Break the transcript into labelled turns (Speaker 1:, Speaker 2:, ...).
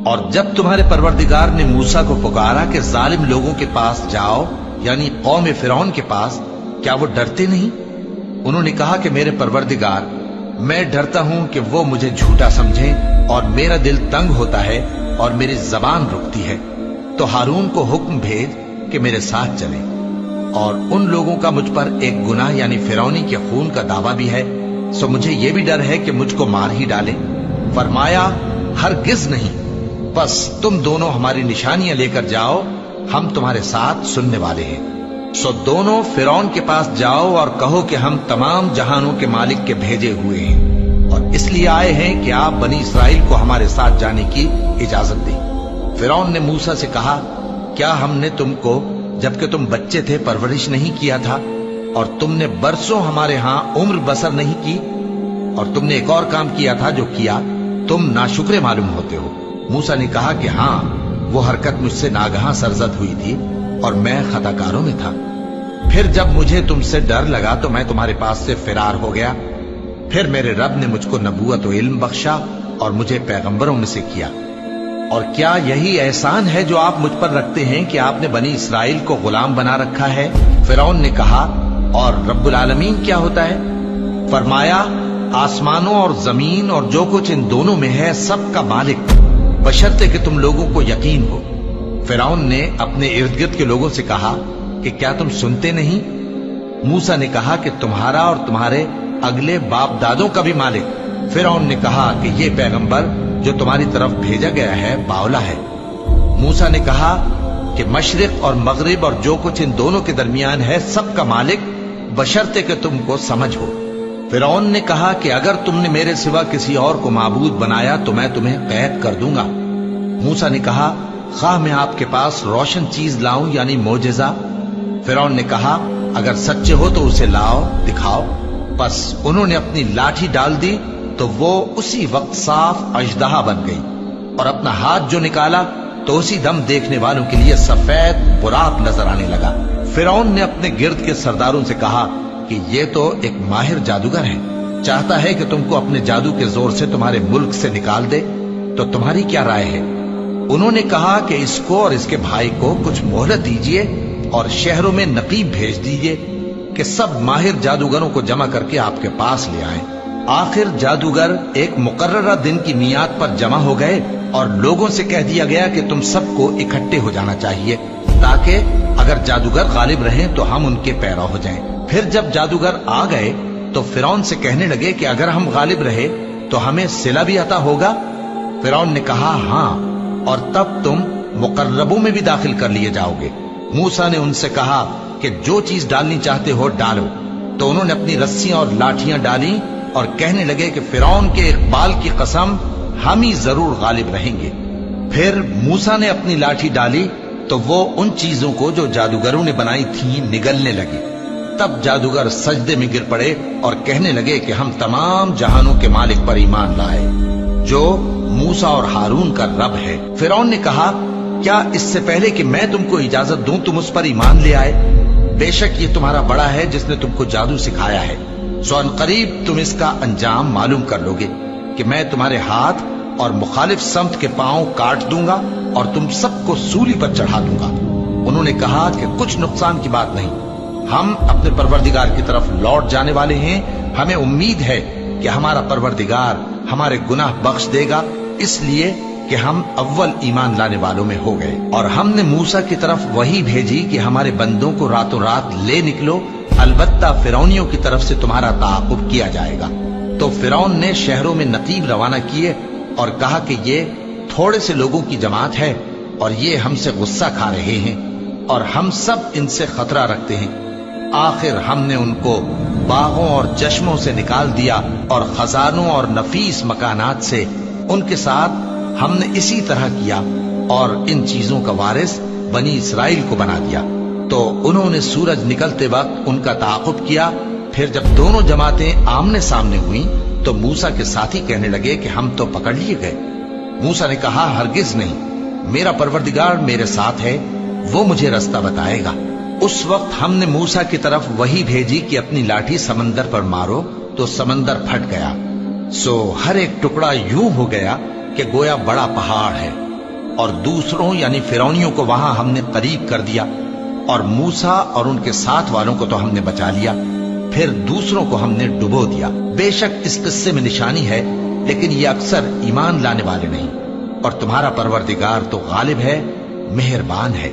Speaker 1: اور जब तुम्हारे परवरदिगार ने मूसा को पुकारा कि जालिम लोगों के पास जाओ, यानी कौम फिरौन के पास, क्या वो डरते नहीं? उन्होंने कहा कि मेरे परवरदिगार, मैं डरता हूं कि वो मुझे झूठा समझें और मेरा दिल तंग होता है और मेरी जबान रुकती है। तो हारून को हुक्म भेज कि मेरे साथ चले। और उन लोगों का मुझ पर एक गुनाह यानी फिरौनी के खून का दावा भी है, सो मुझे ये भी डर है कि मुझको मार ही डाले। फरमाया, हरगिज नहीं, बस तुम दोनों हमारी निशानियां लेकर जाओ, हम तुम्हारे साथ सुनने वाले हैं। सो दोनों फिरौन के पास जाओ और कहो कि हम तमाम जहानों के मालिक के भेजे हुए हैं और इसलिए आए हैं कि आप बनी इसराइल को हमारे साथ जाने की इजाजत दें। फिरौन ने मूसा से कहा, क्या हमने तुमको जबकि तुम बच्चे थे परवरिश नहीं किया था और तुमने बरसों हमारे यहां उम्र बसर नहीं की? और तुमने एक और काम किया था जो किया, तुम नाशुक्रे मालूम होते हो। मूसा ने कहा कि हाँ, वो हरकत मुझसे नागहां सरजद हुई थी और मैं खताकारों में था। फिर जब मुझे तुमसे डर लगा तो मैं तुम्हारे पास से फिरार हो गया। फिर मेरे रब ने मुझको नबूवत और इल्म बख्शा और मुझे पैगंबरों में से किया। और क्या यही एहसान है जो आप मुझ पर रखते हैं कि आपने बनी इसराइल को गुलाम बना रखा है? फिरौन ने कहा, और रब्बुल आलमीन क्या होता है? फरमाया, आसमानों और जमीन और जो कुछ इन दोनों में है सबका मालिक, बशर्ते कि तुम लोगों को यकीन हो। फिरौन ने अपने इर्द गिर्द के लोगों से कहा कि क्या तुम सुनते नहीं? मूसा ने कहा कि तुम्हारा और तुम्हारे अगले बाप दादों का भी मालिक। फिरौन ने कहा कि ये पैगंबर जो तुम्हारी तरफ भेजा गया है बावला है। मूसा ने कहा कि मशरिक और मगरिब और जो कुछ इन दोनों के दरमियान है सबका मालिक, बशर्ते कि तुमको समझ हो। फिरौन ने कहा कि अगर तुमने मेरे सिवा किसी और को माबूद बनाया तो मैं तुम्हें कैद कर दूंगा। मूसा ने कहा, खाह मैं आपके पास रोशन चीज लाऊं यानी मोजेजा? फिरौन ने कहा, अगर सच्चे हो तो उसे लाओ, दिखाओ। बस उन्होंने अपनी लाठी डाल दी तो वो उसी वक्त साफ अजदहा बन गई और अपना हाथ जो निकाला तो उसी दम देखने वालों के लिए सफेद बुराक नजर आने लगा। फिरौन ने अपने गिर्द के सरदारों से कहा कि ये तो एक माहिर जादूगर है, चाहता है कि तुमको अपने जादू के जोर से तुम्हारे मुल्क से निकाल दे, तो तुम्हारी क्या राय है? उन्होंने कहा कि इसको और इसके भाई को कुछ मोहलत दीजिए और शहरों में नकीब भेज दीजिए कि सब माहिर जादूगरों को जमा करके आपके पास ले आए। आखिर जादूगर एक मुकर्ररा दिन की मियाद पर जमा हो गए और लोगों से कह दिया गया कि तुम सबको इकट्ठे हो जाना चाहिए ताकि अगर जादूगर गालिब रहें तो हम उनके पैरा हो जाएं। फिर जब जादूगर आ गए तो फिरौन से कहने लगे कि अगर हम गालिब रहे तो हमें सिला भी अता होगा? फिरौन ने कहा, हाँ, और तब तुम मुकर्रबों में भी दाखिल कर लिए जाओगे। मूसा ने उनसे कहा कि जो चीज डालनी चाहते हो डालो। तो उन्होंने अपनी रस्सियां और लाठियां डाली और कहने लगे कि फिरौन के इकबाल की कसम, हम ही जरूर गालिब रहेंगे। फिर मूसा ने अपनी लाठी डाली तो वो उन चीजों को जो जादूगरों ने बनाई थी निगलने लगी। तब जादूगर सजदे में गिर पड़े और कहने लगे कि हम तमाम जहानों के मालिक पर ईमान लाए जो मूसा और हारून का रब है। फिरौन ने कहा, क्या इससे पहले कि मैं तुमको इजाजत दूं तुम उस पर ईमान ले आए? बेशक ये तुम्हारा बड़ा है जिसने तुमको जादू सिखाया है, सो अनकरीब तुम इसका अंजाम मालूम कर लोगे कि मैं तुम्हारे हाथ और मुखालिफ समत के पांव काट दूंगा और तुम सबको सूली पर चढ़ा दूंगा। उन्होंने कहा कि कुछ नुकसान की बात नहीं, हम अपने परवरदिगार की तरफ लौट जाने वाले हैं। हमें उम्मीद है कि हमारा परवरदिगार हमारे गुनाह बख्श देगा, इसलिए कि हम अव्वल ईमान लाने वालों में हो गए। और हमने मूसा की तरफ वही भेजी कि हमारे बंदों को रातों रात ले निकलो, अलबत्ता फिरौनियों की तरफ से तुम्हारा ताक़ुब किया जाएगा। तो फिरौन ने शहरों में नकीब रवाना किए और कहा कि ये थोड़े से लोगों की जमात है और ये हमसे गुस्सा खा रहे हैं और हम सब इनसे खतरा रखते हैं। आखिर हमने उनको बागों और चश्मों से निकाल दिया और खजानों और नफीस मकानात से उनके साथ हमने इसी तरह किया और इन चीजों का वारिस बनी इसराइल को बना दिया। तो उन्होंने सूरज निकलते वक्त उनका ताक़ुब किया। फिर जब दोनों जमातें आमने सामने हुई तो मूसा के साथी कहने लगे कि हम तो पकड़ लिए गए। मूसा ने कहा, हरगिज नहीं, मेरा परवरदिगार मेरे साथ है, वो मुझे रास्ता बताएगा। उस वक्त हमने मूसा की तरफ वही भेजी कि अपनी लाठी समंदर पर मारो, तो समंदर फट गया। सो हर एक टुकड़ा यूं हो गया कि गोया बड़ा पहाड़ है। اور دوسروں یعنی فرعونیوں کو وہاں ہم نے قریب کر دیا، اور موسیٰ اور ان کے ساتھ والوں کو تو ہم نے بچا لیا، پھر دوسروں کو ہم نے ڈبو دیا۔ بے شک اس قصے میں نشانی ہے، لیکن یہ اکثر ایمان لانے والے نہیں، اور تمہارا پروردگار تو غالب ہے، مہربان ہے۔